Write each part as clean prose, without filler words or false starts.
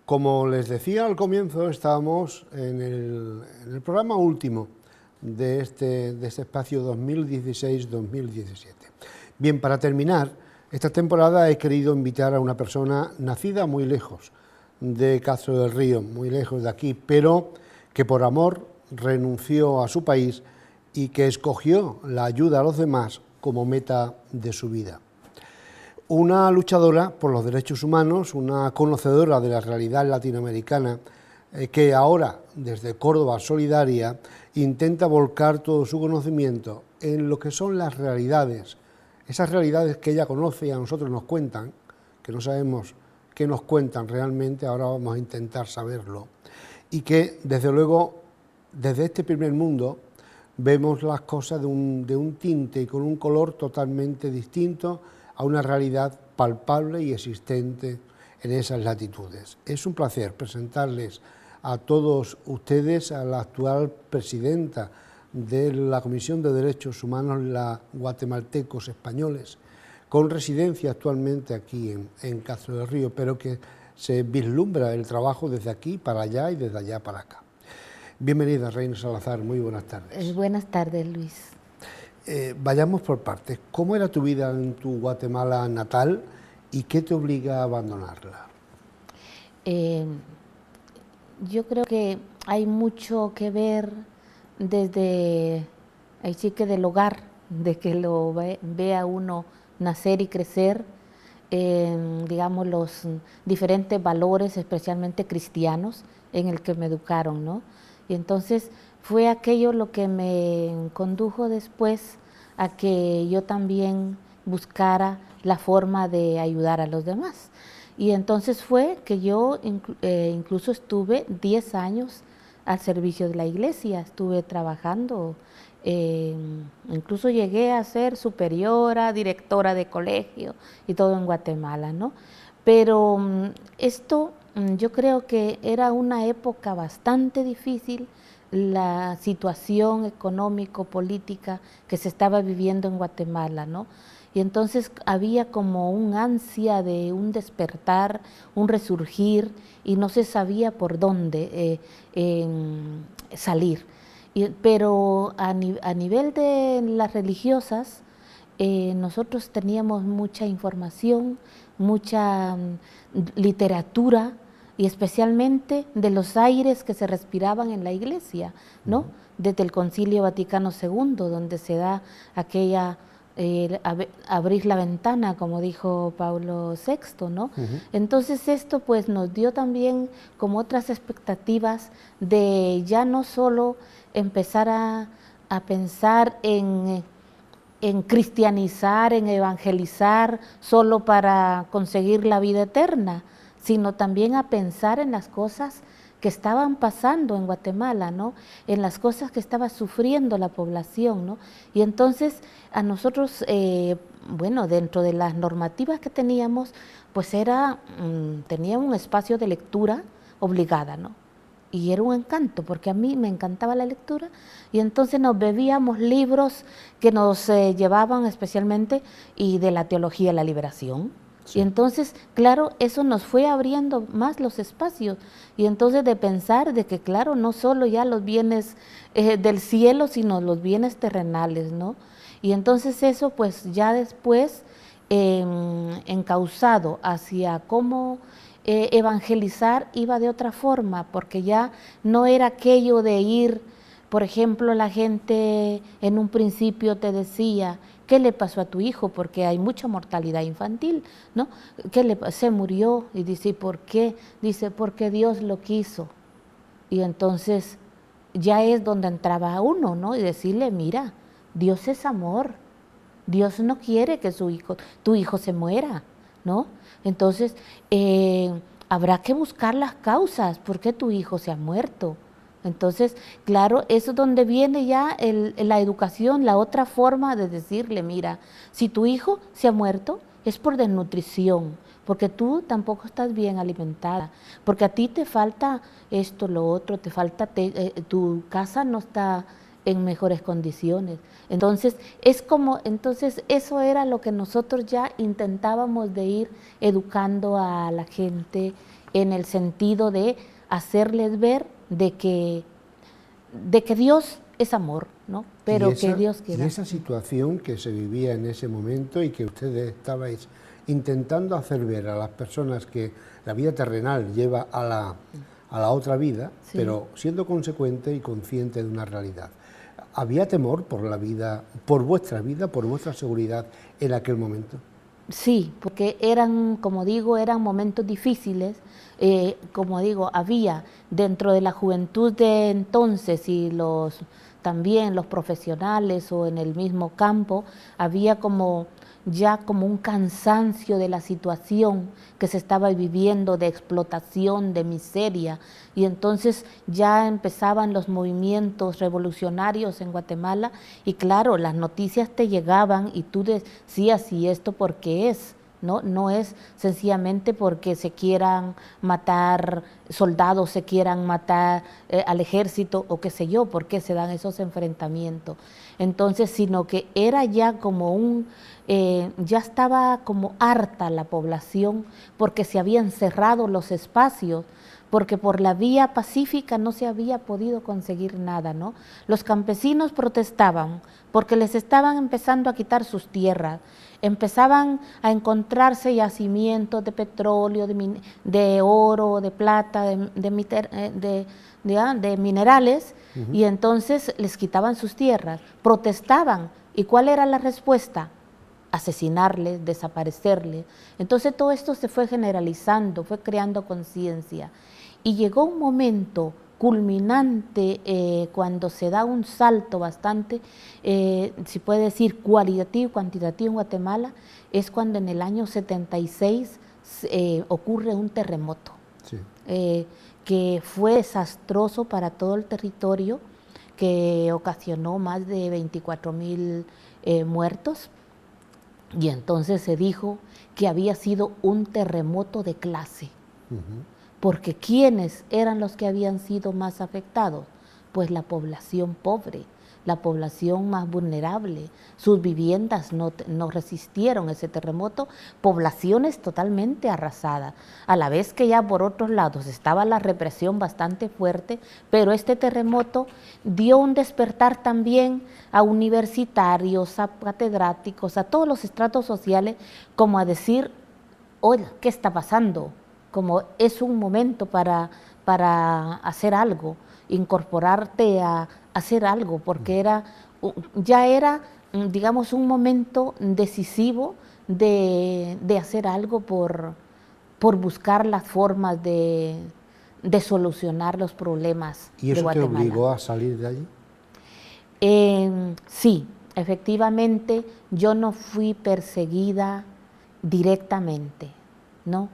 Como les decía al comienzo, estábamos en el programa último de este espacio 2016-2017. Bien, para terminar esta temporada he querido invitar a una persona nacida muy lejos de Castro del Río, muy lejos de aquí, pero que por amor renunció a su país y que escogió la ayuda a los demás como meta de su vida. Una luchadora por los derechos humanos, una conocedora de la realidad latinoamericana, que ahora, desde Córdoba Solidaria, intenta volcar todo su conocimiento en lo que son las realidades, esas realidades que ella conoce y a nosotros nos cuentan, que no sabemos qué nos cuentan realmente, ahora vamos a intentar saberlo, y que, desde luego, desde este primer mundo, vemos las cosas de un tinte y con un color totalmente distinto a una realidad palpable y existente en esas latitudes. Es un placer presentarles a todos ustedes a la actual presidenta de la Comisión de Derechos Humanos, la Guatemaltecos Españoles, con residencia actualmente aquí en Castro del Río, pero que se vislumbra el trabajo desde aquí para allá y desde allá para acá. Bienvenida, Reina Salazar, muy buenas tardes. Buenas tardes, Luis. Vayamos por partes. ¿Cómo era tu vida en tu Guatemala natal y qué te obliga a abandonarla? Yo creo que hay mucho que ver desde, ahí sí que del hogar, de que lo vea uno nacer y crecer, digamos, los diferentes valores, especialmente cristianos, en el que me educaron, ¿no? Y entonces fue aquello lo que me condujo después a que yo también buscara la forma de ayudar a los demás. Y entonces fue que yo incluso estuve 10 años al servicio de la iglesia, estuve trabajando, incluso llegué a ser superiora, directora de colegio y todo en Guatemala, ¿no? Pero esto yo creo que era una época bastante difícil, la situación económico-política que se estaba viviendo en Guatemala, ¿no? Y entonces había como un ansia de un despertar, un resurgir, y no se sabía por dónde salir. Pero a nivel de las religiosas, nosotros teníamos mucha información, mucha literatura, y especialmente de los aires que se respiraban en la iglesia, ¿no? Desde el Concilio Vaticano II, donde se da aquella abrir la ventana, como dijo Pablo VI, ¿no? Entonces esto pues nos dio también como otras expectativas de ya no solo empezar a pensar en cristianizar, en evangelizar solo para conseguir la vida eterna, sino también a pensar en las cosas que estaban pasando en Guatemala, ¿no? En las cosas que estaba sufriendo la población, ¿no? Y entonces a nosotros, bueno, dentro de las normativas que teníamos, pues tenía un espacio de lectura obligada, ¿no? Y era un encanto, porque a mí me encantaba la lectura, y entonces nos bebíamos libros que nos llevaban especialmente y de la teología de la liberación. Sí. Y entonces, claro, eso nos fue abriendo más los espacios, y entonces de pensar de que, claro, no solo ya los bienes del cielo, sino los bienes terrenales, ¿no? Y entonces eso, pues ya después, encauzado hacia cómo evangelizar, iba de otra forma, porque ya no era aquello de ir, por ejemplo, la gente en un principio te decía, ¿qué le pasó a tu hijo? Porque hay mucha mortalidad infantil, ¿no? Se murió, y dice, ¿por qué? Dice, porque Dios lo quiso. Y entonces ya es donde entraba uno, ¿no? Y decirle, mira, Dios es amor, Dios no quiere que tu hijo se muera, ¿no? Entonces, habrá que buscar las causas, ¿por qué tu hijo se ha muerto? Entonces, claro, eso es donde viene ya la educación, la otra forma de decirle, mira, si tu hijo se ha muerto, es por desnutrición, porque tú tampoco estás bien alimentada, porque a ti te falta esto, lo otro, te falta, tu casa no está en mejores condiciones. Entonces, entonces eso era lo que nosotros ya intentábamos de ir educando a la gente en el sentido de hacerles ver de que Dios es amor, ¿no? Pero que Dios quiera. Y esa situación que se vivía en ese momento y que ustedes estabais intentando hacer ver a las personas que la vida terrenal lleva a la otra vida, Sí. pero siendo consecuente y consciente de una realidad. ¿Había temor por la vida, por vuestra vida, por vuestra seguridad en aquel momento? Sí, porque eran, como digo, eran momentos difíciles. Como digo, había dentro de la juventud de entonces y también los profesionales o en el mismo campo, había ya como un cansancio de la situación que se estaba viviendo, de explotación, de miseria, y entonces ya empezaban los movimientos revolucionarios en Guatemala, y claro, las noticias te llegaban y tú decías, ¿y esto por qué es? No es sencillamente porque se quieran matar soldados, se quieran matar al ejército o qué sé yo, por qué se dan esos enfrentamientos. Entonces, sino que era ya como ya estaba como harta la población porque se habían cerrado los espacios, porque por la vía pacífica no se había podido conseguir nada, ¿no? Los campesinos protestaban porque les estaban empezando a quitar sus tierras, empezaban a encontrarse yacimientos de petróleo, de oro, de plata, de minerales, y entonces les quitaban sus tierras, protestaban. ¿Y cuál era la respuesta? Asesinarles, desaparecerles. Entonces todo esto se fue generalizando, fue creando conciencia. Y llegó un momento culminante cuando se da un salto bastante, se puede decir cualitativo y cuantitativo en Guatemala, es cuando en el año 76 ocurre un terremoto, Sí. que fue desastroso para todo el territorio, que ocasionó más de 24,000 muertos, y entonces se dijo que había sido un terremoto de clase. Porque ¿quiénes eran los que habían sido más afectados? Pues la población pobre, la población más vulnerable. Sus viviendas no resistieron ese terremoto, poblaciones totalmente arrasadas. A la vez que ya por otros lados estaba la represión bastante fuerte, pero este terremoto dio un despertar también a universitarios, a catedráticos, a todos los estratos sociales, como a decir, oye, ¿qué está pasando? Como es un momento para hacer algo, incorporarte a hacer algo, porque ya era, digamos, un momento decisivo de hacer algo por buscar las formas de solucionar los problemas de Guatemala. ¿Y eso te obligó a salir de allí? Sí, efectivamente, yo no fui perseguida directamente, ¿no?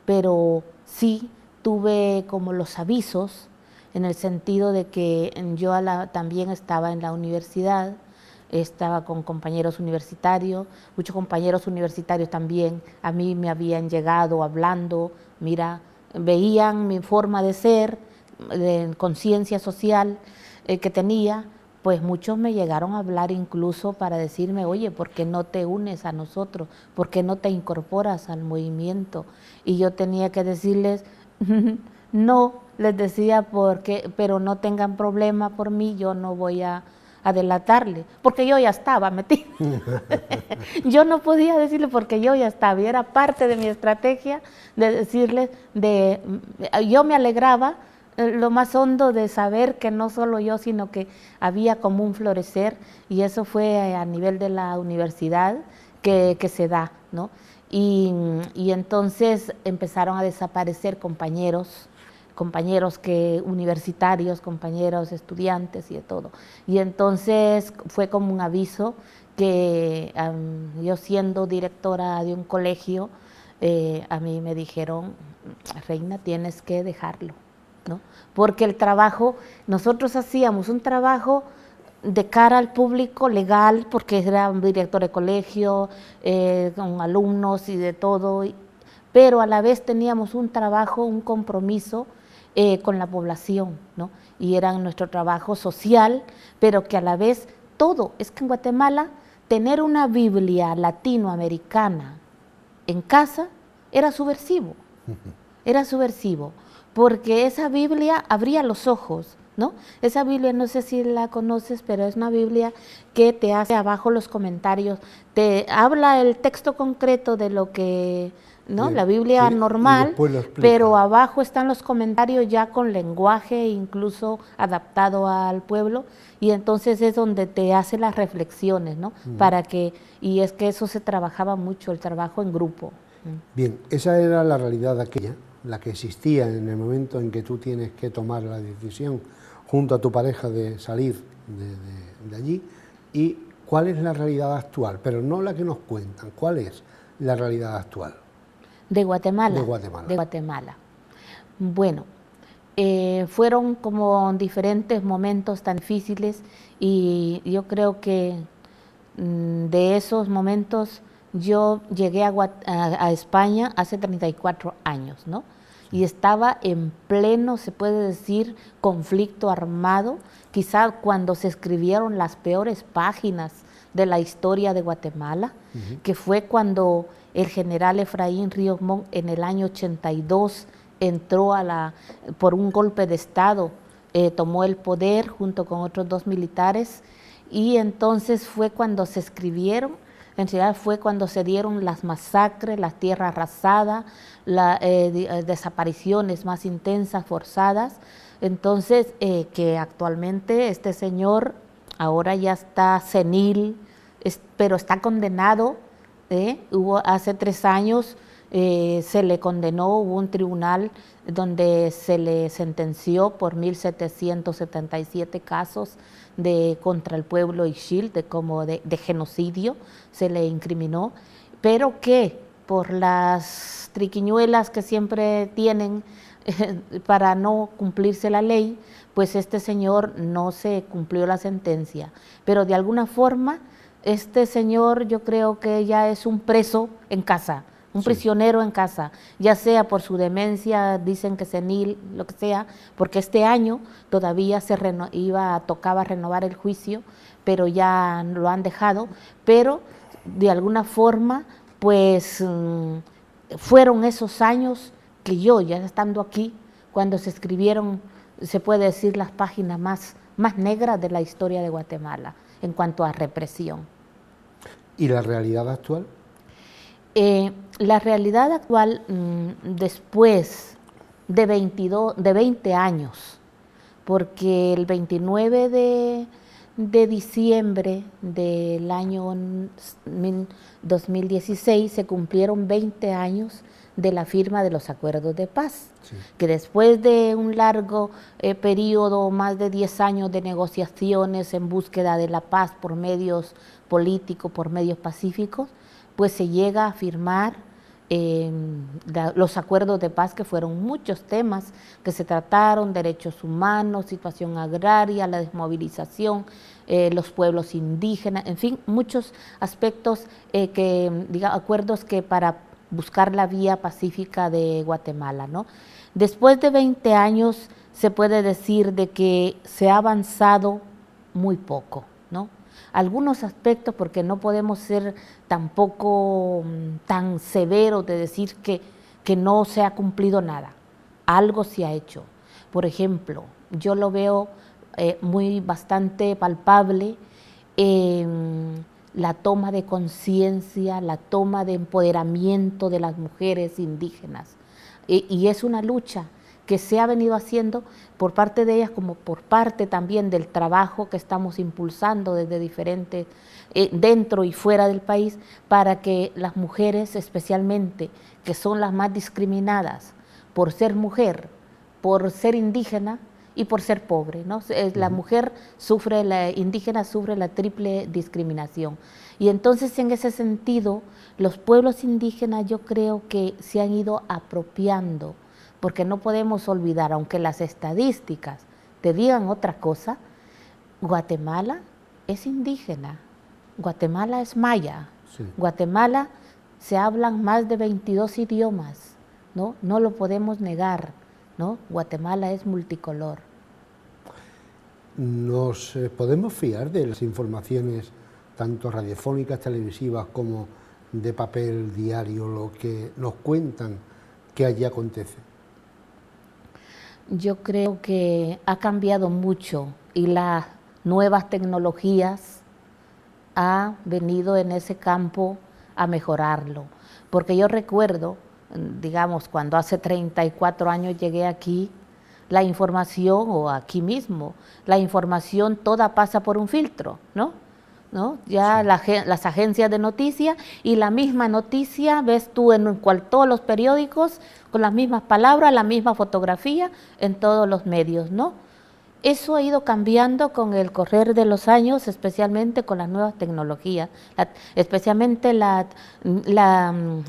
Pero sí tuve como los avisos, en el sentido de que yo también estaba en la universidad, estaba con compañeros universitarios, muchos compañeros universitarios también a mí me habían llegado hablando, mira, veían mi forma de ser, de conciencia social que tenía, pues muchos me llegaron a hablar incluso para decirme, oye, ¿por qué no te unes a nosotros? ¿Por qué no te incorporas al movimiento? Y yo tenía que decirles, no, les decía, pero no tengan problema por mí, yo no voy a delatarle, porque yo ya estaba metida. Yo no podía decirle porque yo ya estaba, y era parte de mi estrategia de decirles, yo me alegraba lo más hondo de saber que no solo yo, sino que había como un florecer, y eso fue a nivel de la universidad que se da, ¿no? Y entonces empezaron a desaparecer compañeros universitarios, compañeros estudiantes y de todo. Y entonces fue como un aviso que yo, siendo directora de un colegio, a mí me dijeron, Reina, tienes que dejarlo, ¿no? Porque el trabajo, nosotros hacíamos un trabajo de cara al público legal, porque era un director de colegio, con alumnos y de todo, pero a la vez teníamos un trabajo, un compromiso con la población, ¿no? Y era nuestro trabajo social, pero que a la vez todo, es que en Guatemala tener una Biblia latinoamericana en casa era subversivo. era subversivo, porque esa Biblia abría los ojos, ¿no? Esa Biblia, no sé si la conoces, pero es una Biblia que te hace abajo los comentarios, te habla el texto concreto de lo que, ¿no? Bien, La Biblia sí, y normal, después lo explica. pero abajo están los comentarios ya con lenguaje incluso adaptado al pueblo, y entonces es donde te hace las reflexiones, ¿no? Para que, y es que eso se trabajaba mucho, el trabajo en grupo. Bien, esa era la realidad aquella, la que existía en el momento en que tú tienes que tomar la decisión junto a tu pareja de salir de allí. ¿Y cuál es la realidad actual? Pero no la que nos cuentan, ¿cuál es la realidad actual? De Guatemala. De Guatemala. De Guatemala. Bueno, fueron como diferentes momentos tan difíciles, y yo creo que de esos momentos yo llegué a España hace 34 años, ¿no? Y estaba en pleno, se puede decir, conflicto armado, quizá cuando se escribieron las peores páginas de la historia de Guatemala, que fue cuando el general Efraín Ríos Montt en el año 82 entró por un golpe de Estado, tomó el poder junto con otros 2 militares, y entonces fue cuando se escribieron, en realidad fue cuando se dieron las masacres, la tierra arrasada, las desapariciones más intensas, forzadas. Entonces, que actualmente este señor ahora ya está senil, pero está condenado. Hace 3 años se le condenó, hubo un tribunal donde se le sentenció por 1.777 casos contra el pueblo ixil, de genocidio, se le incriminó, pero que por las triquiñuelas que siempre tienen para no cumplirse la ley, pues este señor no se cumplió la sentencia, pero de alguna forma este señor yo creo que ya es un preso en casa, un prisionero en casa, ya sea por su demencia, dicen que senil, lo que sea, porque este año todavía tocaba renovar el juicio, pero ya lo han dejado, pero de alguna forma, pues fueron esos años que yo, ya estando aquí, cuando se escribieron, se puede decir, las páginas más negras de la historia de Guatemala en cuanto a represión. ¿Y la realidad actual? La realidad actual, después de 20 años, porque el 29 de diciembre del año 2016 se cumplieron 20 años de la firma de los acuerdos de paz, que después de un largo periodo, más de 10 años de negociaciones en búsqueda de la paz por medios políticos, por medios pacíficos, pues se llega a firmar los acuerdos de paz, que fueron muchos temas que se trataron: derechos humanos, situación agraria, la desmovilización, los pueblos indígenas, en fin, muchos aspectos, acuerdos que para buscar la vía pacífica de Guatemala, ¿no? Después de 20 años se puede decir de que se ha avanzado muy poco, ¿no? Algunos aspectos, porque no podemos ser tampoco tan severos de decir que no se ha cumplido nada. Algo se ha hecho. Por ejemplo, yo lo veo bastante palpable en la toma de conciencia, la toma de empoderamiento de las mujeres indígenas. Y es una lucha que se ha venido haciendo por parte de ellas, como por parte también del trabajo que estamos impulsando desde diferentes, dentro y fuera del país, para que las mujeres especialmente, que son las más discriminadas por ser mujer, por ser indígena y por ser pobre, ¿no? La mujer indígena sufre la triple discriminación. Y entonces, en ese sentido, los pueblos indígenas yo creo que se han ido apropiando, porque no podemos olvidar, aunque las estadísticas te digan otra cosa, Guatemala es indígena, Guatemala es maya, Guatemala se hablan más de 22 idiomas, ¿no? No lo podemos negar, ¿no? Guatemala es multicolor. ¿Nos podemos fiar de las informaciones, tanto radiofónicas, televisivas, como de papel diario, lo que nos cuentan que allí acontece? Yo creo que ha cambiado mucho y las nuevas tecnologías ha venido en ese campo a mejorarlo. Porque yo recuerdo, digamos, cuando hace 34 años llegué aquí, la información, o aquí mismo, la información toda pasa por un filtro, ¿no? Ya sí. Las agencias de noticias y la misma noticia ves tú en todos los periódicos con las mismas palabras, la misma fotografía en todos los medios, ¿no? Eso ha ido cambiando con el correr de los años, especialmente con las nuevas tecnologías, especialmente las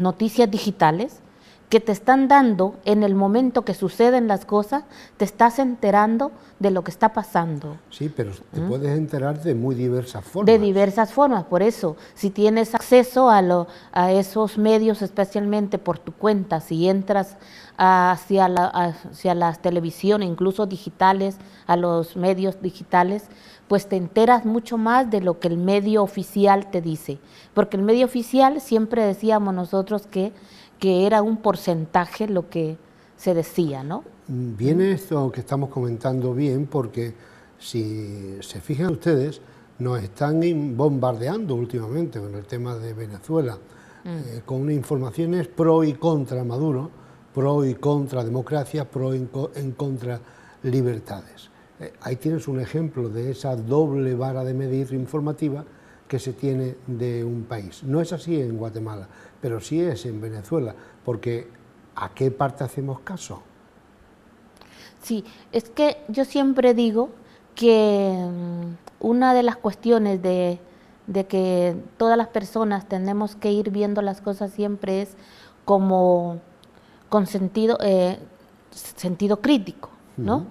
noticias digitales, que te están dando en el momento que suceden las cosas, te estás enterando de lo que está pasando. Sí, pero te puedes enterar de muy diversas formas. De diversas formas, por eso, si tienes acceso a esos medios, especialmente por tu cuenta, si entras hacia las televisiones, incluso digitales, a los medios digitales, pues te enteras mucho más de lo que el medio oficial te dice. Porque el medio oficial, siempre decíamos nosotros que era un porcentaje lo que se decía, ¿no? Viene esto que estamos comentando bien, porque si se fijan ustedes, nos están bombardeando últimamente con el tema de Venezuela, con informaciones pro y contra Maduro, pro y contra democracia, pro y en contra libertades. Ahí tienes un ejemplo de esa doble vara de medir informativa que se tiene de un país. No es así en Guatemala, pero sí es en Venezuela, porque ¿a qué parte hacemos caso? Sí, es que yo siempre digo que una de las cuestiones de que todas las personas tenemos que ir viendo las cosas siempre es como con sentido crítico, ¿no?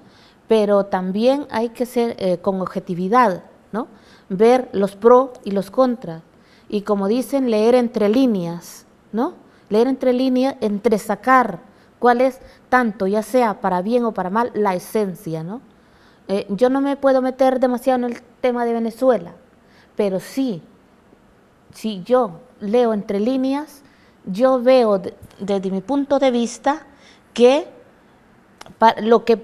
Pero también hay que ser con objetividad, ¿no? Ver los pros y los contras. Y como dicen, leer entre líneas, ¿no? Leer entre líneas, entresacar cuál es tanto, ya sea para bien o para mal, la esencia, ¿no? Yo no me puedo meter demasiado en el tema de Venezuela, pero sí, si yo leo entre líneas, yo veo desde mi punto de vista que lo que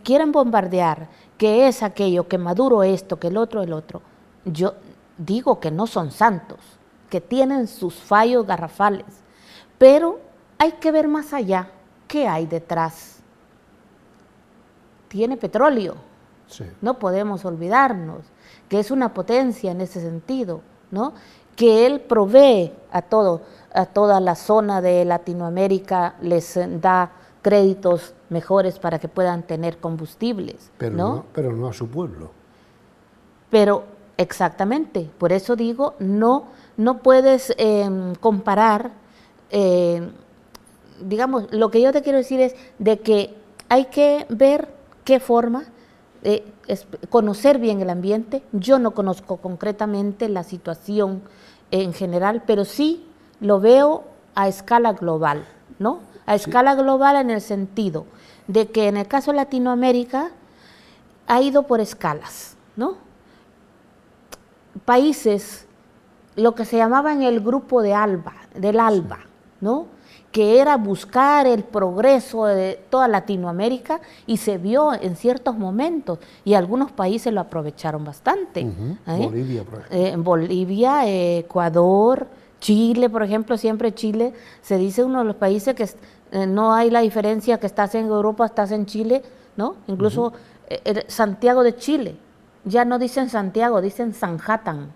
quieren bombardear, que es aquello, que Maduro esto, que el otro, yo digo que no son santos, que tienen sus fallos garrafales, pero hay que ver más allá, ¿qué hay detrás? Tiene petróleo, sí. No podemos olvidarnos, que es una potencia en ese sentido, ¿no? Que él provee a toda la zona de Latinoamérica, les da créditos mejores para que puedan tener combustibles, pero no a su pueblo. Pero exactamente, por eso digo, no puedes comparar, digamos, lo que yo te quiero decir es de que hay que ver qué forma, conocer bien el ambiente. Yo no conozco concretamente la situación en general, pero sí lo veo a escala global, ¿no? A escala global en el sentido de que en el caso de Latinoamérica ha ido por escalas, ¿no? Países, lo que se llamaba en el grupo del ALBA, ¿no? Que era buscar el progreso de toda Latinoamérica, y se vio en ciertos momentos, y algunos países lo aprovecharon bastante. Bolivia, por ejemplo. Bolivia, Ecuador, Chile, por ejemplo, siempre Chile se dice uno de los países que no hay la diferencia que estás en Europa, estás en Chile, ¿no? Incluso Santiago de Chile, ya no dicen Santiago, dicen Sanhattan,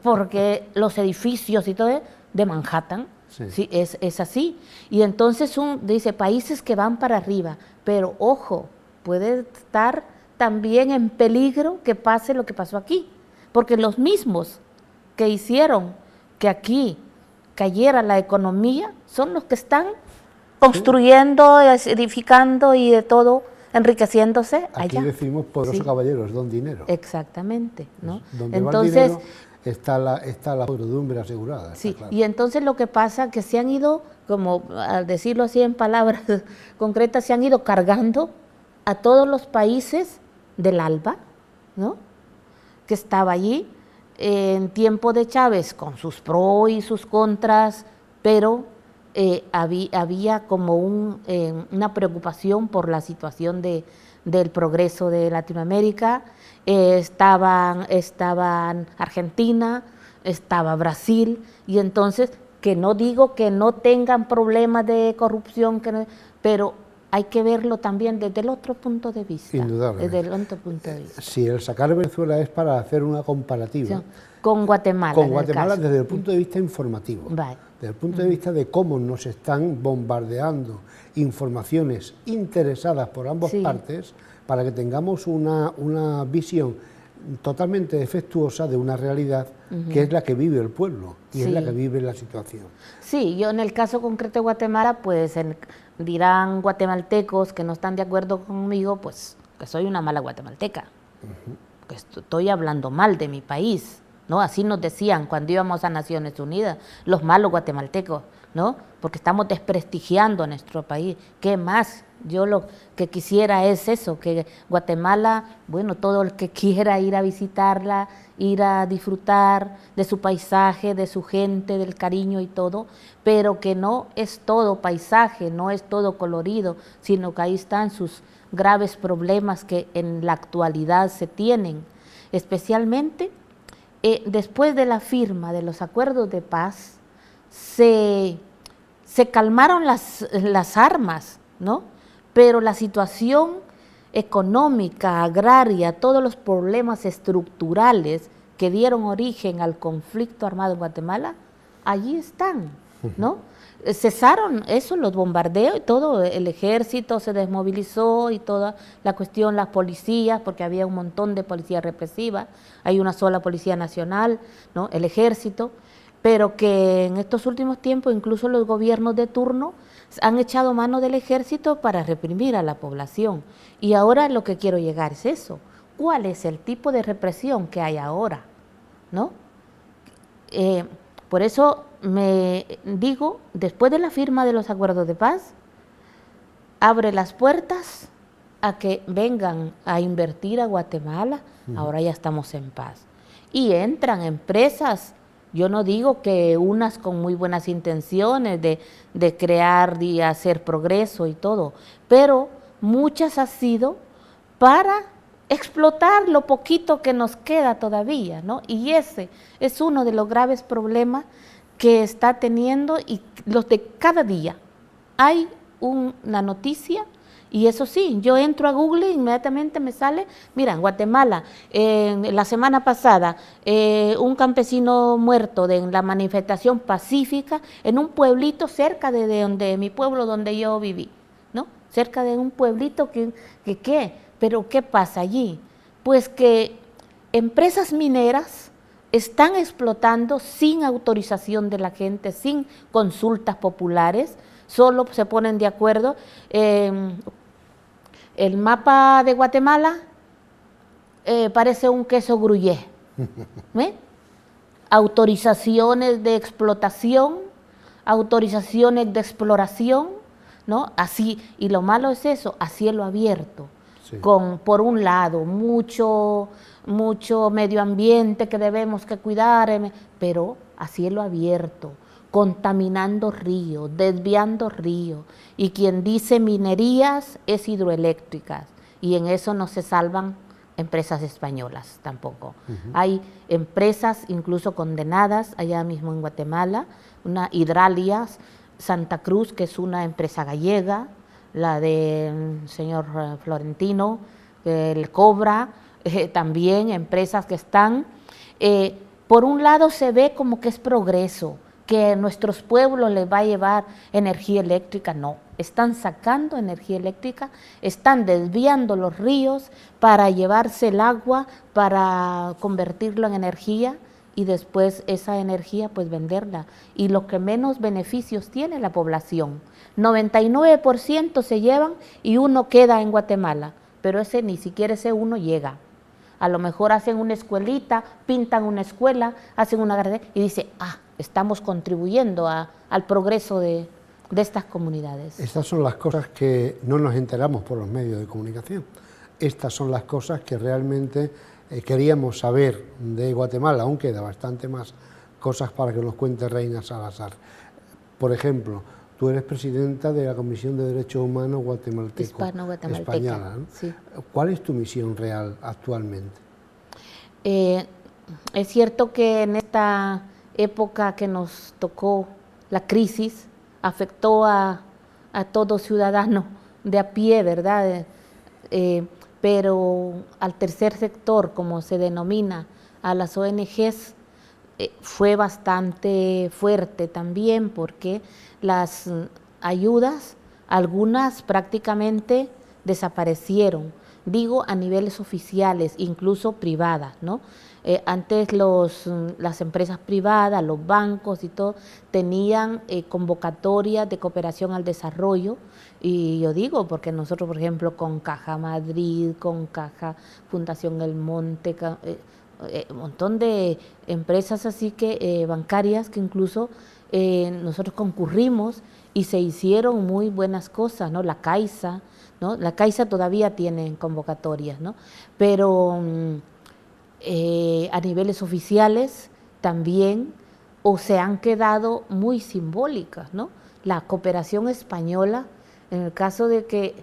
porque los edificios y todo de Manhattan, sí, es así. Y entonces dice países que van para arriba, pero ojo, puede estar también en peligro que pase lo que pasó aquí, porque los mismos que hicieron que aquí cayera la economía son los que están construyendo, edificando y de todo, enriqueciéndose aquí allá. Decimos poderosos caballeros, don dinero. Exactamente, ¿no? Donde entonces va el dinero, está la podredumbre asegurada. Sí, claro. Y entonces lo que pasa es que se han ido, como al decirlo así en palabras concretas, se han ido cargando a todos los países del ALBA, ¿no? Que estaba allí en tiempo de Chávez con sus pros y sus contras, pero había como una preocupación por la situación del progreso de Latinoamérica. Estaban Argentina, estaba Brasil, y entonces, que no digo que no tengan problemas de corrupción, pero hay que verlo también desde el otro punto de vista. Indudablemente. Desde el otro punto de vista. Si el sacar Venezuela es para hacer una comparativa. Sí, con Guatemala. Con Guatemala desde el punto de vista informativo. Vale. Desde el punto de vista de cómo nos están bombardeando informaciones interesadas por ambas partes para que tengamos una visión totalmente defectuosa de una realidad que es la que vive el pueblo y es la que vive la situación. Sí, yo en el caso concreto de Guatemala, pues dirán guatemaltecos que no están de acuerdo conmigo, pues que soy una mala guatemalteca, que estoy hablando mal de mi país, ¿no? Así nos decían cuando íbamos a Naciones Unidas, los malos guatemaltecos, ¿no? Porque estamos desprestigiando a nuestro país. ¿Qué más? Yo lo que quisiera es eso, que Guatemala, bueno, todo el que quiera ir a visitarla, ir a disfrutar de su paisaje, de su gente, del cariño y todo, pero que no es todo paisaje, no es todo colorido, sino que ahí están sus graves problemas que en la actualidad se tienen, especialmente después de la firma de los acuerdos de paz, se calmaron las armas, ¿no? Pero la situación económica, agraria, todos los problemas estructurales que dieron origen al conflicto armado en Guatemala, allí están, ¿no? Cesaron eso, los bombardeos y todo, el ejército se desmovilizó y toda la cuestión, las policías, porque había un montón de policía represiva, hay una sola policía nacional, ¿no? El ejército, pero que en estos últimos tiempos incluso los gobiernos de turno han echado mano del ejército para reprimir a la población. Y ahora lo que quiero llegar es eso. ¿Cuál es el tipo de represión que hay ahora? ¿No? Por eso me digo, después de la firma de los acuerdos de paz, abre las puertas a que vengan a invertir a Guatemala, ahora ya estamos en paz. Y entran empresas. Yo no digo que unas con muy buenas intenciones de crear y hacer progreso y todo, pero muchas han sido para explotar lo poquito que nos queda todavía, ¿no? Y ese es uno de los graves problemas que está teniendo, y los de cada día. Hay una noticia. Y eso sí, yo entro a Google e inmediatamente me sale, mira, en Guatemala, la semana pasada, un campesino muerto en la manifestación pacífica en un pueblito cerca de mi pueblo donde yo viví, ¿no? Cerca de un pueblito ¿qué? ¿Pero qué pasa allí? Pues que empresas mineras están explotando sin autorización de la gente, sin consultas populares, solo se ponen de acuerdo. El mapa de Guatemala parece un queso gruyère. Autorizaciones de explotación, autorizaciones de exploración, ¿no? Así, y lo malo es eso, a cielo abierto, por un lado, mucho medio ambiente que debemos que cuidar, pero a cielo abierto, contaminando ríos, desviando ríos, y quien dice minerías es hidroeléctricas, y en eso no se salvan empresas españolas tampoco. Hay empresas incluso condenadas allá mismo en Guatemala, una Hidralia Santa Cruz, que es una empresa gallega, la del señor Florentino, el Cobra, también empresas que están, por un lado se ve como que es progreso, que a nuestros pueblos les va a llevar energía eléctrica. No, están sacando energía eléctrica, están desviando los ríos para llevarse el agua, para convertirlo en energía y después esa energía pues venderla. Y lo que menos beneficios tiene la población, 99% se llevan y uno queda en Guatemala, pero ese ni siquiera ese uno llega. A lo mejor hacen una escuelita, pintan una escuela, hacen una gradera y dice, estamos contribuyendo al progreso de estas comunidades. Estas son las cosas que no nos enteramos por los medios de comunicación. Estas son las cosas que realmente queríamos saber de Guatemala. Aún queda bastante más cosas para que nos cuente Reina Salazar. Por ejemplo, Tú eres presidenta de la Comisión de Derechos Humanos Hispano-guatemalteca, española, ¿no? Sí. ¿Cuál es tu misión real actualmente? Es cierto que en esta época que nos tocó la crisis, afectó a todo ciudadano de a pie, ¿verdad? Pero al tercer sector, como se denomina, a las ONGs, fue bastante fuerte también porque las ayudas, algunas prácticamente desaparecieron, digo a niveles oficiales, incluso privadas, ¿no? Antes las empresas privadas, los bancos y todo, tenían convocatorias de cooperación al desarrollo, y yo digo, porque nosotros, por ejemplo, con Caja Madrid, con Caja Fundación El Monte, un montón de empresas así que bancarias que incluso nosotros concurrimos y se hicieron muy buenas cosas, ¿no? La Caixa, ¿no? La Caixa todavía tiene convocatorias, ¿no? Pero a niveles oficiales también, o se han quedado muy simbólicas, ¿no? La cooperación española, en el caso de que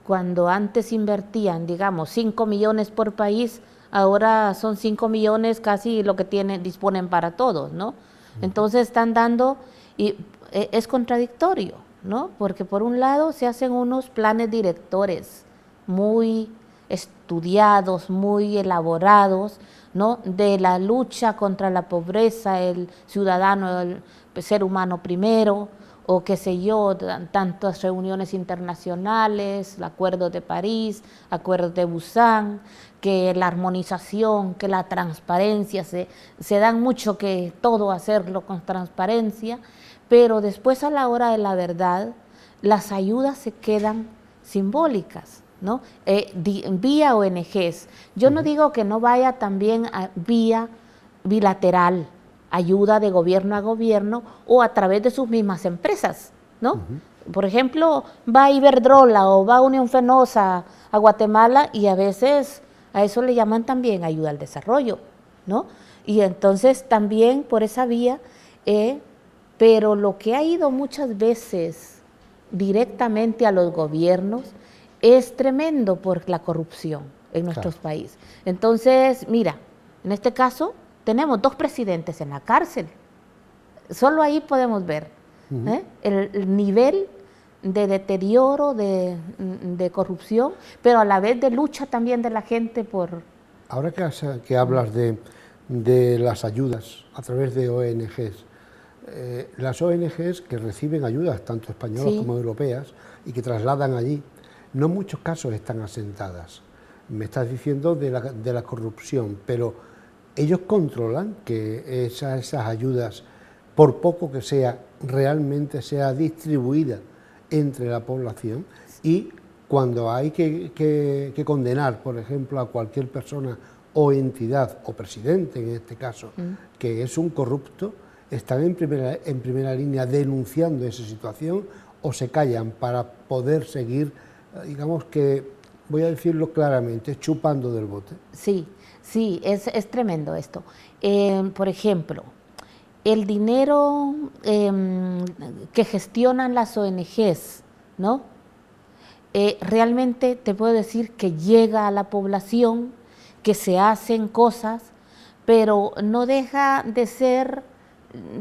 cuando antes invertían, digamos, 5 millones por país, ahora son 5 millones casi lo que disponen para todos, ¿no? Entonces están dando, y es contradictorio, ¿no? Porque por un lado se hacen unos planes directores muy estudiados, muy elaborados, ¿no? De la lucha contra la pobreza, el ciudadano, el ser humano primero, o qué sé yo, tantas reuniones internacionales, el Acuerdo de París, Acuerdo de Busan, que la armonización, que la transparencia, se dan mucho que todo hacerlo con transparencia, pero después a la hora de la verdad, las ayudas se quedan simbólicas, ¿no? Vía ONGs. Yo no digo que no vaya también vía bilateral, ayuda de gobierno a gobierno o a través de sus mismas empresas, ¿no? Por ejemplo, va Iberdrola o va Unión Fenosa a Guatemala y a veces a eso le llaman también ayuda al desarrollo, ¿no? Y entonces también por esa vía, pero lo que ha ido muchas veces directamente a los gobiernos es tremendo por la corrupción en nuestros países. Entonces, mira, en este caso tenemos 2 presidentes en la cárcel. Solo ahí podemos ver el nivel de deterioro, de corrupción, pero a la vez de lucha también de la gente por... Ahora que hablas de las ayudas a través de ONGs, las ONGs que reciben ayudas, tanto españolas como europeas, y que trasladan allí, no en muchos casos están asentadas. Me estás diciendo de la corrupción, pero ellos controlan que esas ayudas, por poco que sea, realmente sea distribuida entre la población, y cuando hay que condenar, por ejemplo, a cualquier persona o entidad, o presidente en este caso, que es un corrupto, están en primera línea denunciando esa situación o se callan para poder seguir, digamos que, voy a decirlo claramente, chupando del bote. Sí, sí, es tremendo esto. Por ejemplo, el dinero que gestionan las ONGs, ¿no? Realmente te puedo decir que llega a la población, que se hacen cosas, pero no deja de ser,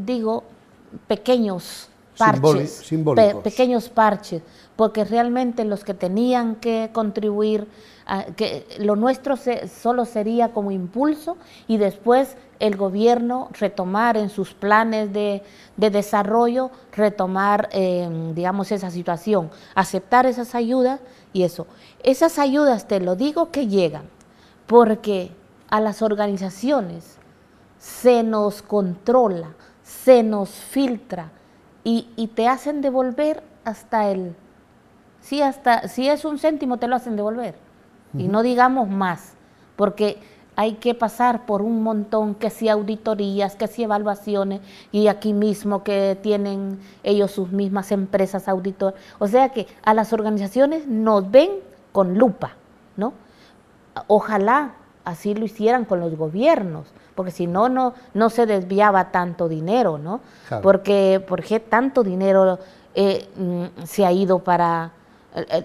digo, pequeños parches, pequeños parches, porque realmente los que tenían que contribuir, que lo nuestro solo sería como impulso y después el gobierno retomar en sus planes de desarrollo, retomar, digamos, esa situación, aceptar esas ayudas y eso. Esas ayudas, te lo digo, que llegan, porque a las organizaciones se nos controla, se nos filtra y te hacen devolver hasta si es 1 céntimo te lo hacen devolver, y no digamos más, porque hay que pasar por un montón, que si auditorías, que si evaluaciones, y aquí mismo que tienen ellos sus mismas empresas auditoras, o sea que a las organizaciones nos ven con lupa, ¿no? Ojalá así lo hicieran con los gobiernos, porque si no, no se desviaba tanto dinero, ¿no? Claro. Porque tanto dinero se ha ido para,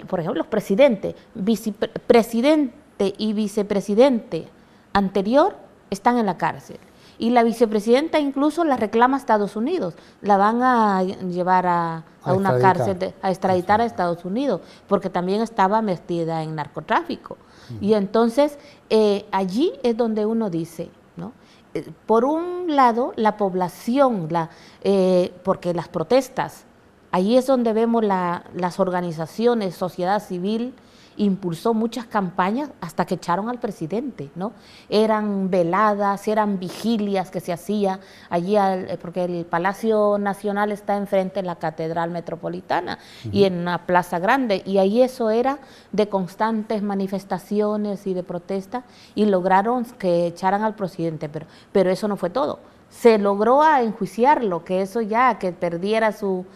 por ejemplo, los presidentes, vicepresidente y vicepresidente anterior están en la cárcel. Y la vicepresidenta incluso la reclama a Estados Unidos, la van a llevar a una cárcel, a extraditar a Estados Unidos, porque también estaba metida en narcotráfico. Y entonces allí es donde uno dice, ¿no? Por un lado, la población, porque las protestas, allí es donde vemos las organizaciones, sociedad civil, impulsó muchas campañas hasta que echaron al presidente, ¿no? Eran veladas, eran vigilias que se hacía allí, porque el Palacio Nacional está enfrente de la Catedral Metropolitana y en una plaza grande, y ahí eso era de constantes manifestaciones y de protesta, y lograron que echaran al presidente, pero eso no fue todo. Se logró enjuiciarlo, que eso ya, que perdiera su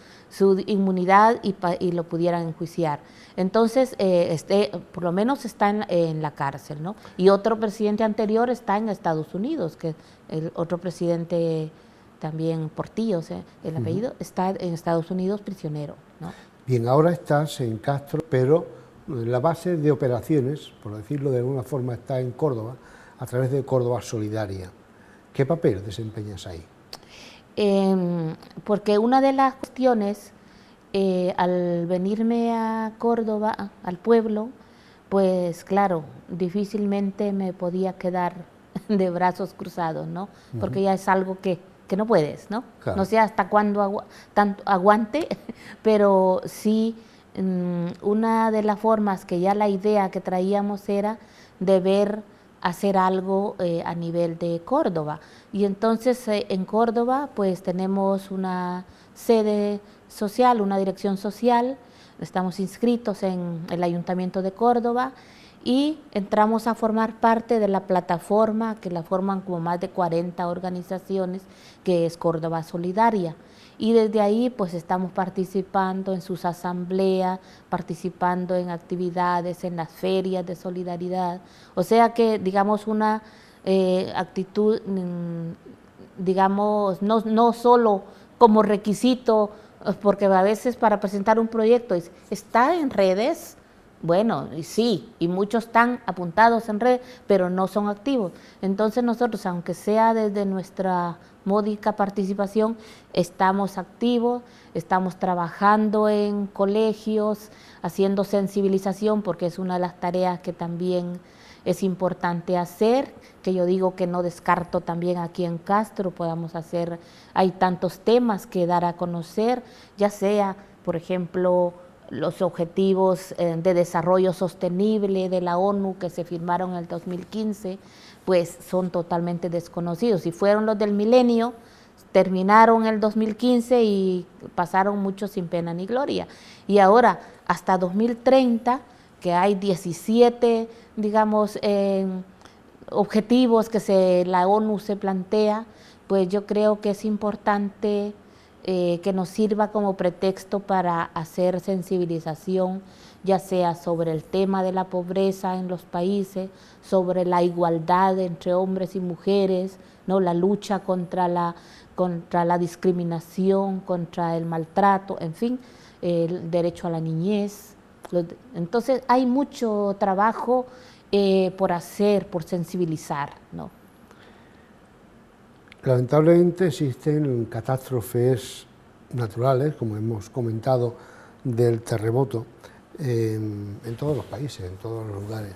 inmunidad y lo pudieran enjuiciar. Entonces, por lo menos está en la cárcel, ¿no? Y otro presidente anterior está en Estados Unidos, que el otro presidente también, Portillo, el apellido, está en Estados Unidos prisionero, ¿no? Bien, ahora estás en Castro, pero la base de operaciones, por decirlo de alguna forma, está en Córdoba, a través de Córdoba Solidaria. ¿Qué papel desempeñas ahí? Porque una de las cuestiones, al venirme a Córdoba, al pueblo, pues claro, difícilmente me podía quedar de brazos cruzados, ¿no? Porque ya es algo que no puedes, ¿no? Claro. No sé hasta cuándo tanto aguante, pero sí, una de las formas que ya la idea que traíamos era de hacer algo a nivel de Córdoba. Y entonces en Córdoba pues tenemos una sede social, una dirección social, estamos inscritos en el Ayuntamiento de Córdoba y entramos a formar parte de la plataforma que la forman como más de 40 organizaciones, que es Córdoba Solidaria. Y desde ahí pues estamos participando en sus asambleas, participando en actividades, en las ferias de solidaridad. O sea que, digamos, una actitud, digamos, no solo como requisito, porque a veces para presentar un proyecto está en redes. Bueno, sí, y muchos están apuntados en red, pero no son activos. Entonces nosotros, aunque sea desde nuestra módica participación, estamos activos, estamos trabajando en colegios, haciendo sensibilización, porque es una de las tareas que también es importante hacer, que yo digo que no descarto también aquí en Castro, podamos hacer, hay tantos temas que dar a conocer, ya sea, por ejemplo, los objetivos de desarrollo sostenible de la ONU que se firmaron en el 2015, pues son totalmente desconocidos. Si fueron los del milenio, terminaron en el 2015 y pasaron mucho sin pena ni gloria. Y ahora, hasta 2030, que hay 17, digamos, objetivos que la ONU se plantea, pues yo creo que es importante que nos sirva como pretexto para hacer sensibilización, ya sea sobre el tema de la pobreza en los países, sobre la igualdad entre hombres y mujeres, ¿no? La lucha contra la discriminación, contra el maltrato, en fin, el derecho a la niñez. Entonces hay mucho trabajo por hacer, por sensibilizar, ¿no? Lamentablemente existen catástrofes naturales, como hemos comentado, del terremoto en todos los países, en todos los lugares.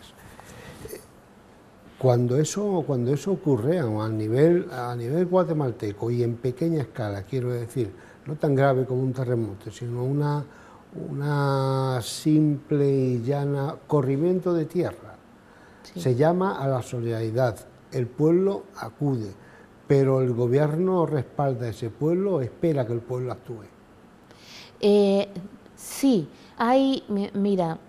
Cuando eso ocurre a nivel guatemalteco y en pequeña escala, quiero decir, no tan grave como un terremoto, sino una simple y llana corrimiento de tierra, sí. Se llama a la solidaridad, el pueblo acude, pero el gobierno respalda a ese pueblo o espera que el pueblo actúe. Sí, mira,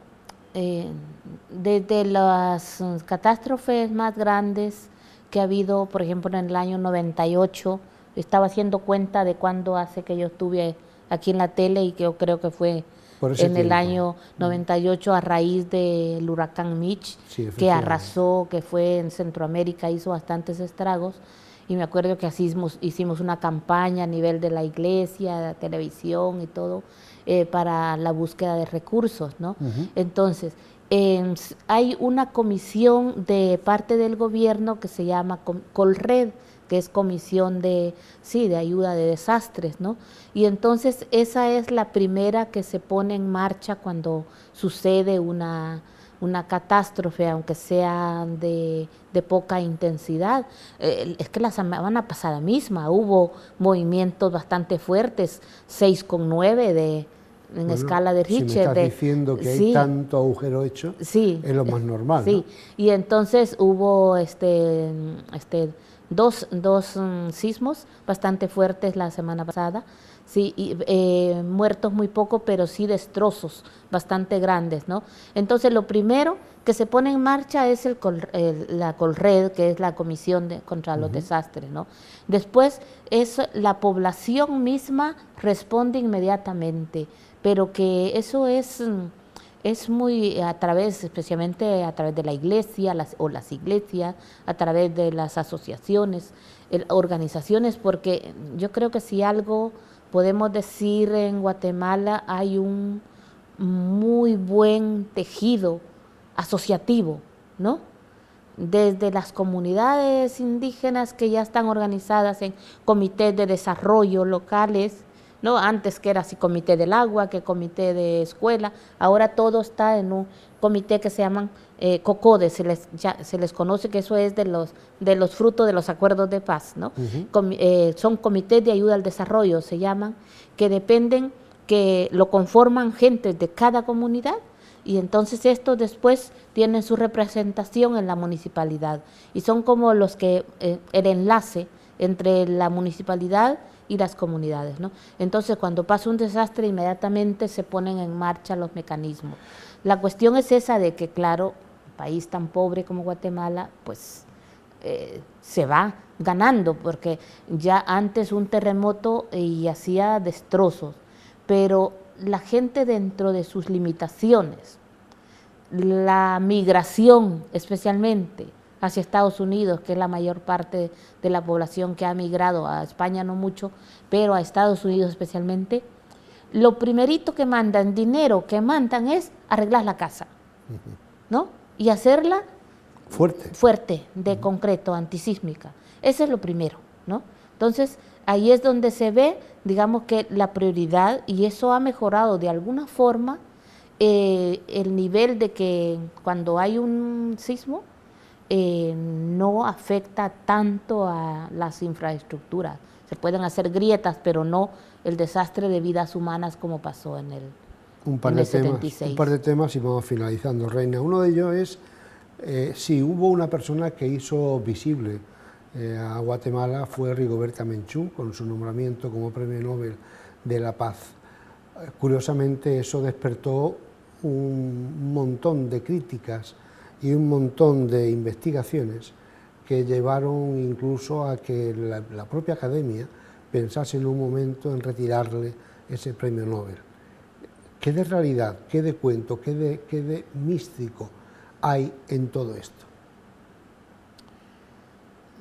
desde las catástrofes más grandes que ha habido, por ejemplo, en el año 98, estaba haciendo cuenta de cuándo hace que yo estuve aquí en la tele y que yo creo que fue Por ese en el tiempo. año 98 a raíz del huracán Mitch, Sí, que efectivamente. arrasó, que fue en Centroamérica, hizo bastantes estragos. Y me acuerdo que hicimos una campaña a nivel de la iglesia, de la televisión y todo, para la búsqueda de recursos, ¿no? Entonces, hay una comisión de parte del gobierno que se llama Colred, que es comisión de ayuda de desastres, ¿no? Y entonces esa es la primera que se pone en marcha cuando sucede una catástrofe, aunque sea de poca intensidad. Es que la semana pasada misma hubo movimientos bastante fuertes, 6,9 en escala de Si me Richter. estás diciendo que hay tanto agujero hecho, sí, es lo más normal, sí. ¿no? Y entonces hubo dos sismos bastante fuertes la semana pasada, sí, y, muertos muy poco, pero sí destrozos bastante grandes, ¿no? Entonces lo primero que se pone en marcha es la Colred, que es la Comisión contra los Desastres, ¿no? Después la población misma responde inmediatamente, pero que eso es muy especialmente a través de la iglesia las iglesias, a través de las asociaciones, organizaciones, porque yo creo que si algo podemos decir en Guatemala, hay un muy buen tejido asociativo, ¿no? Desde las comunidades indígenas que ya están organizadas en comités de desarrollo locales, ¿no? Antes que era así comité del agua, que comité de escuela, ahora todo está en un comité que se llaman COCODE, se les conoce que eso es de los frutos de los acuerdos de paz, ¿no? Son comités de ayuda al desarrollo, se llaman, que dependen, que lo conforman gente de cada comunidad, y entonces estos después tienen su representación en la municipalidad y son como los que el enlace entre la municipalidad y las comunidades, ¿no? Entonces cuando pasa un desastre inmediatamente se ponen en marcha los mecanismos. La cuestión es esa de que claro, un país tan pobre como Guatemala pues se va ganando, porque ya antes un terremoto y hacía destrozos, pero la gente dentro de sus limitaciones, la migración especialmente hacia Estados Unidos, que es la mayor parte de la población que ha migrado, a España no mucho, pero a Estados Unidos especialmente, lo primerito que mandan, dinero que mandan es arreglar la casa, ¿no? Y hacerla fuerte, de concreto, antisísmica. Eso es lo primero, ¿no? Entonces, ahí es donde se ve, digamos que la prioridad, y eso ha mejorado de alguna forma el nivel de que cuando hay un sismo no afecta tanto a las infraestructuras. Se pueden hacer grietas, pero no el desastre de vidas humanas como pasó en el 76. Un par de temas y vamos finalizando, Reina. Uno de ellos es si hubo una persona que hizo visible a Guatemala, fue Rigoberta Menchú, con su nombramiento como Premio Nobel de la Paz. Curiosamente, eso despertó un montón de críticas y un montón de investigaciones que llevaron incluso a que la propia academia pensase en un momento en retirarle ese Premio Nobel. ¿Qué de realidad, qué de cuento, qué de místico hay en todo esto?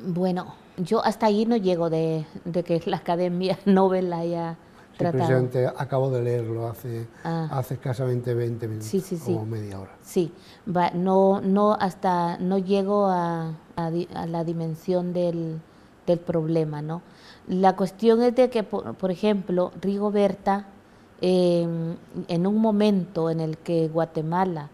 Bueno, yo hasta ahí no llego de que la Academia Nobel haya tratado. Precisamente acabo de leerlo hace escasamente 20 minutos, o media hora. Sí, no llego a la dimensión del problema, ¿no? La cuestión es de que, por ejemplo, Rigoberta, en un momento en el que Guatemala,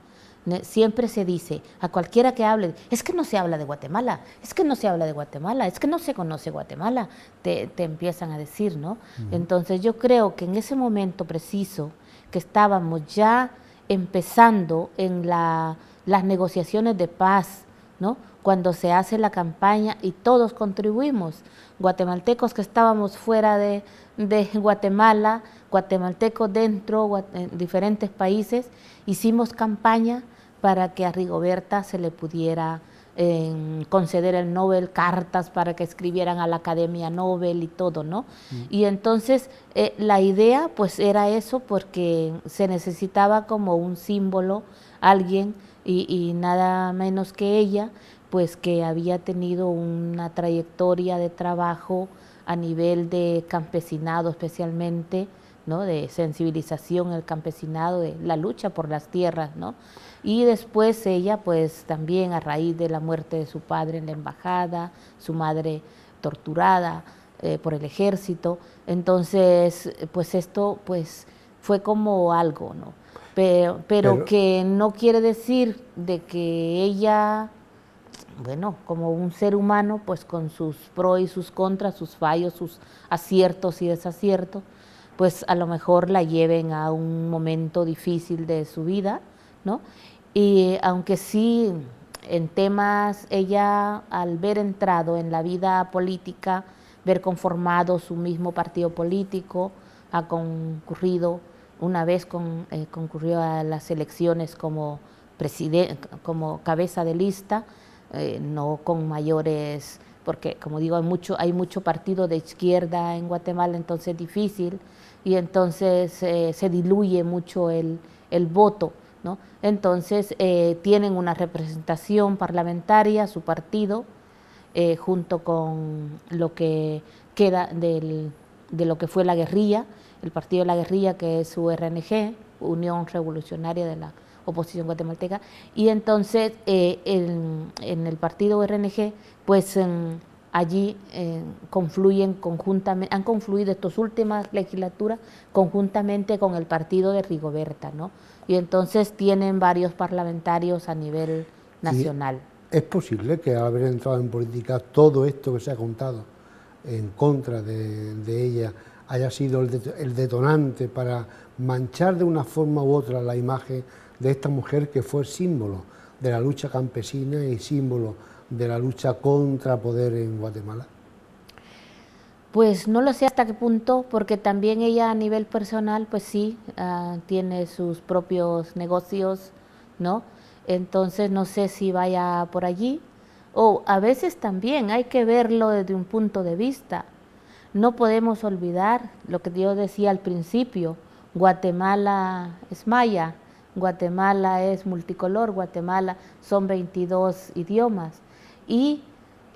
siempre se dice, a cualquiera que hable, es que no se habla de Guatemala, es que no se habla de Guatemala, es que no se conoce Guatemala, te empiezan a decir, ¿no? Entonces yo creo que en ese momento preciso, que estábamos ya empezando en las negociaciones de paz, ¿no? Cuando se hace la campaña y todos contribuimos, guatemaltecos que estábamos fuera de Guatemala, guatemaltecos dentro, en diferentes países, hicimos campaña para que a Rigoberta se le pudiera conceder el Nobel, cartas para que escribieran a la Academia Nobel y todo, ¿no? Y entonces la idea pues era eso, porque se necesitaba como un símbolo, alguien, y nada menos que ella, pues que había tenido una trayectoria de trabajo a nivel de campesinado especialmente, ¿no? De sensibilización al campesinado, de la lucha por las tierras, ¿no? Y después ella, pues también a raíz de la muerte de su padre en la embajada, su madre torturada por el ejército, entonces, pues esto, pues fue como algo, ¿no? Pero que no quiere decir de que ella, bueno, como un ser humano, pues con sus pros y sus contras, sus fallos, sus aciertos y desaciertos, pues a lo mejor la lleven a un momento difícil de su vida, ¿no? Y aunque sí, en temas, ella al ver entrado en la vida política, ver conformado su mismo partido político, ha concurrido, una vez concurrió a las elecciones como cabeza de lista, no con mayores, porque como digo, hay mucho partido de izquierda en Guatemala, entonces es difícil, y entonces se diluye mucho el voto, ¿no? Entonces tienen una representación parlamentaria, su partido, junto con lo que queda de lo que fue la guerrilla, el partido de la guerrilla, que es su RNG, Unión Revolucionaria de la Oposición Guatemalteca, y entonces en el partido RNG, pues allí confluyen conjuntamente, han confluido estas últimas legislaturas conjuntamente con el partido de Rigoberta, ¿no? Y entonces tienen varios parlamentarios a nivel nacional. ¿Es posible que al haber entrado en política todo esto que se ha contado en contra de ella haya sido el detonante para manchar de una forma u otra la imagen de esta mujer que fue símbolo de la lucha campesina y símbolo de la lucha contra poder en Guatemala? Pues no lo sé hasta qué punto, porque también ella a nivel personal, pues sí, tiene sus propios negocios, ¿no? Entonces no sé si vaya por allí, o a veces también hay que verlo desde un punto de vista. No podemos olvidar lo que yo decía al principio: Guatemala es maya, Guatemala es multicolor, Guatemala son 22 idiomas, y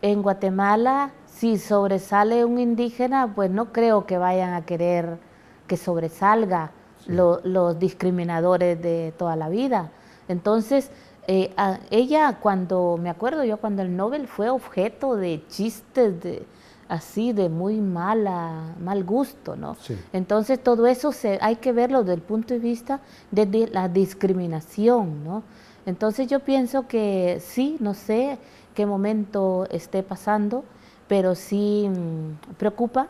en Guatemala, si sobresale un indígena, pues no creo que vayan a querer que sobresalga los discriminadores de toda la vida. Entonces, ella, me acuerdo yo, cuando el Nobel fue objeto de chistes así de muy mal gusto, ¿no? Sí. Entonces todo eso hay que verlo desde el punto de vista de la discriminación, ¿no? Entonces yo pienso que sí, no sé qué momento esté pasando, pero sí preocupa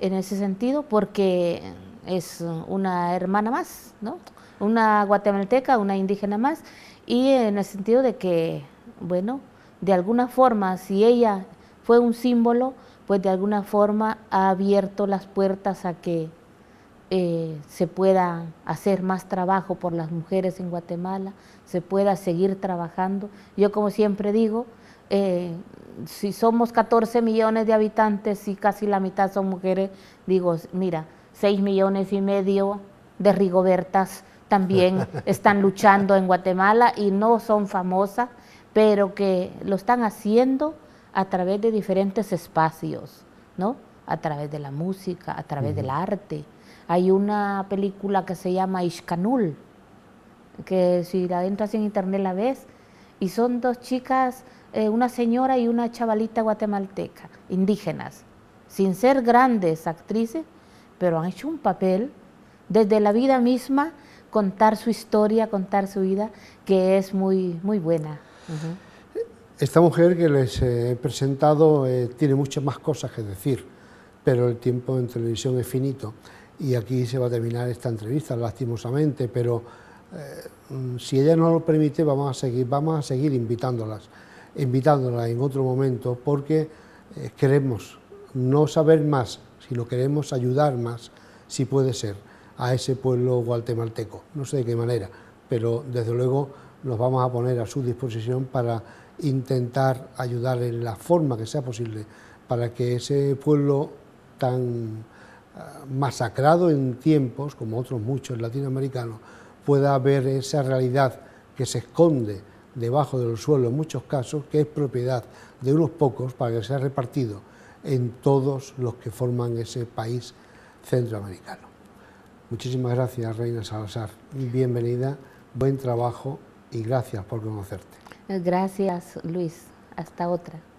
en ese sentido, porque es una hermana más, ¿no? Una guatemalteca, una indígena más, y en el sentido de que, bueno, de alguna forma, si ella fue un símbolo, pues de alguna forma ha abierto las puertas a que se pueda hacer más trabajo por las mujeres en Guatemala, se pueda seguir trabajando. Yo, como siempre digo, si somos 14 millones de habitantes y casi la mitad son mujeres, digo, mira, 6,5 millones de Rigobertas también están luchando en Guatemala y no son famosas, pero que lo están haciendo a través de diferentes espacios, ¿no? A través de la música, a través del arte. Hay una película que se llama Ixcanul, que si la entras en internet la ves, y son dos chicas, una señora y una chavalita guatemalteca, indígenas, sin ser grandes actrices, pero han hecho un papel desde la vida misma, contar su historia, contar su vida, que es muy, muy buena. Esta mujer que les he presentado tiene muchas más cosas que decir, pero el tiempo en televisión es finito y aquí se va a terminar esta entrevista, lastimosamente, pero si ella no lo permite vamos a seguir invitándolas en otro momento, porque queremos no saber más, sino queremos ayudar más, si puede ser, a ese pueblo guatemalteco. No sé de qué manera, pero desde luego nos vamos a poner a su disposición para intentar ayudar en la forma que sea posible para que ese pueblo tan masacrado en tiempos, como otros muchos latinoamericanos, pueda ver esa realidad que se esconde debajo del suelo en muchos casos, que es propiedad de unos pocos para que sea repartido en todos los que forman ese país centroamericano. Muchísimas gracias, Reina Salazar. Bienvenida, buen trabajo y gracias por conocerte. Gracias, Luis. Hasta otra.